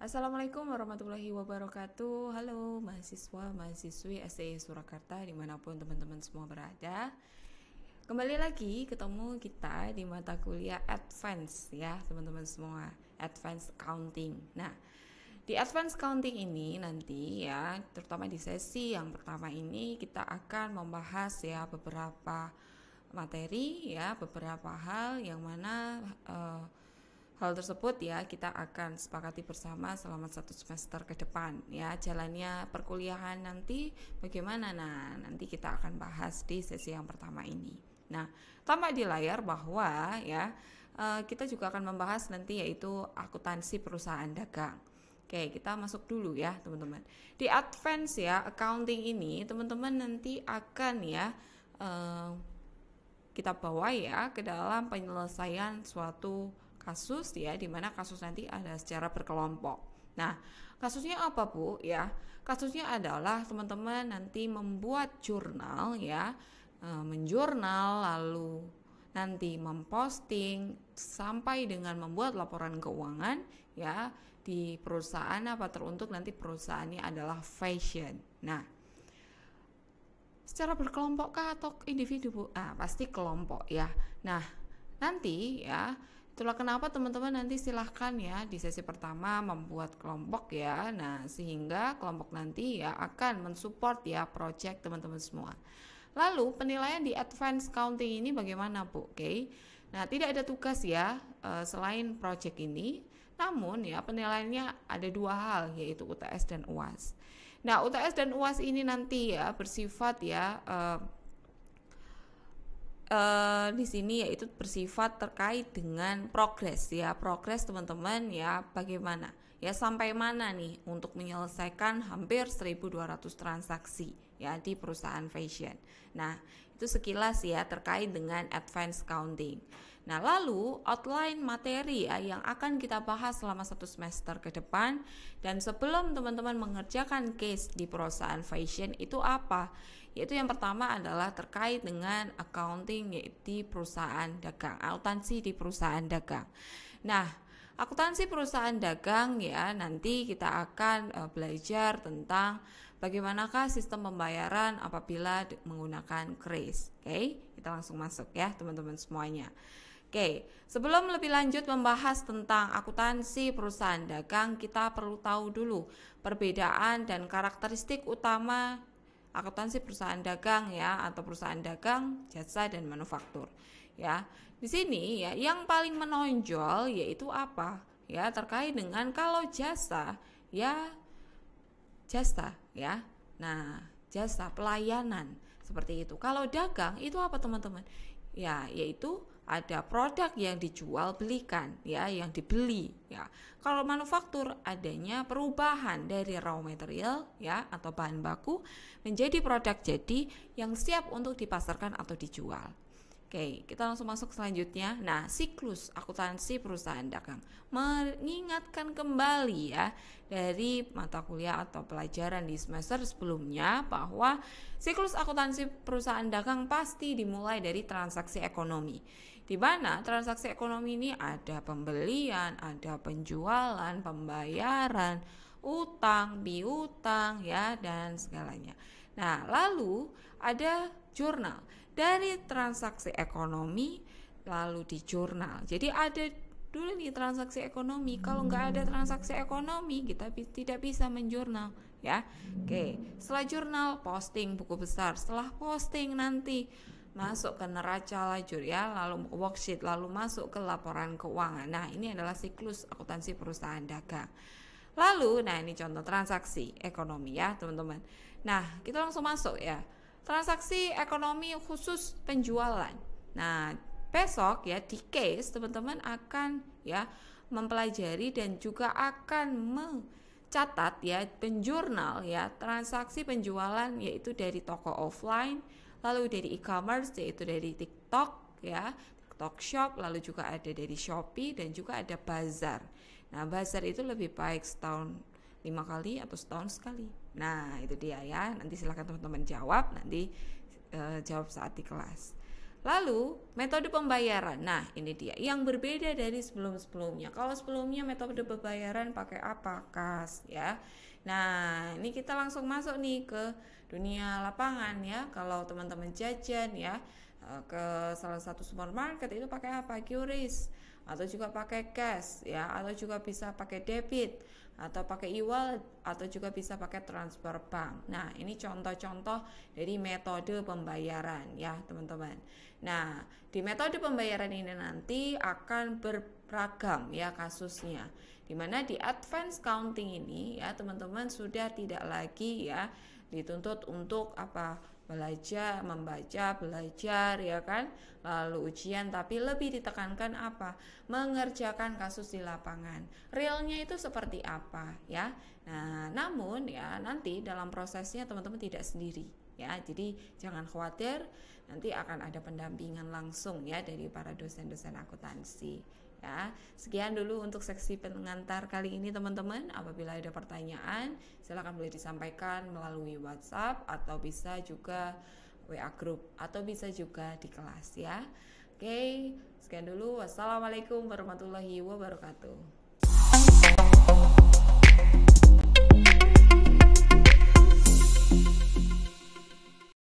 Assalamualaikum warahmatullahi wabarakatuh. Halo mahasiswa, mahasiswi STI Surakarta dimanapun teman-teman semua berada. Kembali lagi ketemu kita di mata kuliah Advance ya teman-teman semua, Advance Accounting. Nah, di Advance Accounting ini nanti ya, terutama di sesi yang pertama ini kita akan membahas ya beberapa materi ya, beberapa hal yang mana hal tersebut ya kita akan sepakati bersama selama 1 semester ke depan ya, jalannya perkuliahan nanti bagaimana. Nah, nanti kita akan bahas di sesi yang pertama ini. Nah, tampak di layar bahwa ya kita juga akan membahas nanti yaitu akuntansi perusahaan dagang. Oke, kita masuk dulu ya teman-teman. Di Advance ya accounting ini teman-teman nanti akan ya kita bawa ya ke dalam penyelesaian suatu kasus ya, di mana kasus nanti ada secara berkelompok. Nah, kasusnya apa Bu ya? Kasusnya adalah teman-teman nanti membuat jurnal ya, menjurnal lalu nanti memposting sampai dengan membuat laporan keuangan ya di perusahaan apa teruntuk nanti perusahaannya adalah fashion. Nah, secara berkelompok kah atau individu Bu? Pasti kelompok ya. Nah, nanti ya itulah kenapa teman-teman nanti silahkan ya di sesi pertama membuat kelompok ya. Nah, sehingga kelompok nanti ya akan mensupport ya project teman-teman semua. Lalu penilaian di Advance Accounting ini bagaimana Bu? Oke. Nah, tidak ada tugas ya selain project ini. Namun ya penilaiannya ada 2 hal yaitu UTS dan UAS. Nah, UTS dan UAS ini nanti ya bersifat ya di sini yaitu bersifat terkait dengan progres ya, progres teman-teman ya, bagaimana ya sampai mana nih untuk menyelesaikan hampir 1.200 transaksi ya di perusahaan fashion. Nah, itu sekilas ya terkait dengan Advance Accounting. Nah, lalu outline materi ya yang akan kita bahas selama 1 semester ke depan. Dan sebelum teman-teman mengerjakan case di perusahaan fashion itu apa? Yaitu yang pertama adalah terkait dengan accounting yaitu di perusahaan dagang, akuntansi di perusahaan dagang. Nah, akuntansi perusahaan dagang ya nanti kita akan belajar tentang bagaimanakah sistem pembayaran apabila menggunakan kris. Oke, kita langsung masuk ya teman-teman semuanya. Oke, sebelum lebih lanjut membahas tentang akuntansi perusahaan dagang, kita perlu tahu dulu perbedaan dan karakteristik utama akuntansi perusahaan dagang ya, atau perusahaan dagang, jasa dan manufaktur. Ya. Di sini ya yang paling menonjol yaitu apa? Ya, terkait dengan kalau jasa ya jasa ya. Nah, jasa pelayanan seperti itu. Kalau dagang itu apa teman-teman? Ya, yaitu ada produk yang dijual belikan ya, yang dibeli ya. Kalau manufaktur adanya perubahan dari raw material ya atau bahan baku menjadi produk jadi yang siap untuk dipasarkan atau dijual. Oke, kita langsung masuk selanjutnya. Nah, siklus akuntansi perusahaan dagang mengingatkan kembali ya dari mata kuliah atau pelajaran di semester sebelumnya bahwa siklus akuntansi perusahaan dagang pasti dimulai dari transaksi ekonomi. Di mana transaksi ekonomi ini ada pembelian, ada penjualan, pembayaran, utang, piutang ya dan segalanya. Nah, lalu ada jurnal dari transaksi ekonomi lalu di jurnal. Jadi ada dulu nih transaksi ekonomi. Kalau nggak ada transaksi ekonomi kita tidak bisa menjurnal ya. Oke, setelah jurnal posting buku besar. Setelah posting nanti masuk ke neraca lajur ya, lalu worksheet, lalu masuk ke laporan keuangan. Nah, ini adalah siklus akuntansi perusahaan dagang. Lalu, nah ini contoh transaksi ekonomi ya teman-teman. Nah, kita langsung masuk ya. Transaksi ekonomi khusus penjualan. Nah, besok ya di case teman-teman akan ya mempelajari dan juga akan mencatat ya penjurnal ya transaksi penjualan yaitu dari toko offline, lalu dari e-commerce yaitu dari TikTok ya, TikTok Shop, lalu juga ada dari Shopee dan juga ada bazar. Nah, bazar itu lebih baik setahun 5 kali atau setahun sekali. Nah, itu dia ya. Nanti silakan teman-teman jawab, nanti jawab saat di kelas. Lalu metode pembayaran. Nah, ini dia yang berbeda dari sebelum-sebelumnya. Kalau sebelumnya metode pembayaran pakai apa? Kas ya. Nah, ini kita langsung masuk nih ke dunia lapangan ya. Kalau teman-teman jajan ya ke salah satu supermarket itu pakai apa? QRIS atau juga pakai cash ya, atau juga bisa pakai debit atau pakai e-wallet atau juga bisa pakai transfer bank. Nah, ini contoh-contoh dari metode pembayaran ya, teman-teman. Nah, di metode pembayaran ini nanti akan beragam ya kasusnya. Dimana di advance counting ini ya, teman-teman sudah tidak lagi ya dituntut untuk apa? Belajar, membaca, belajar ya kan, lalu ujian, tapi lebih ditekankan apa? Mengerjakan kasus di lapangan. Realnya itu seperti apa ya? Nah, namun ya nanti dalam prosesnya teman-teman tidak sendiri ya. Jadi jangan khawatir, nanti akan ada pendampingan langsung ya dari para dosen-dosen akuntansi. Ya, sekian dulu untuk seksi pengantar kali ini teman-teman. Apabila ada pertanyaan, silakan boleh disampaikan melalui WhatsApp atau bisa juga WA group atau bisa juga di kelas ya. Oke, sekian dulu. Wassalamualaikum warahmatullahi wabarakatuh.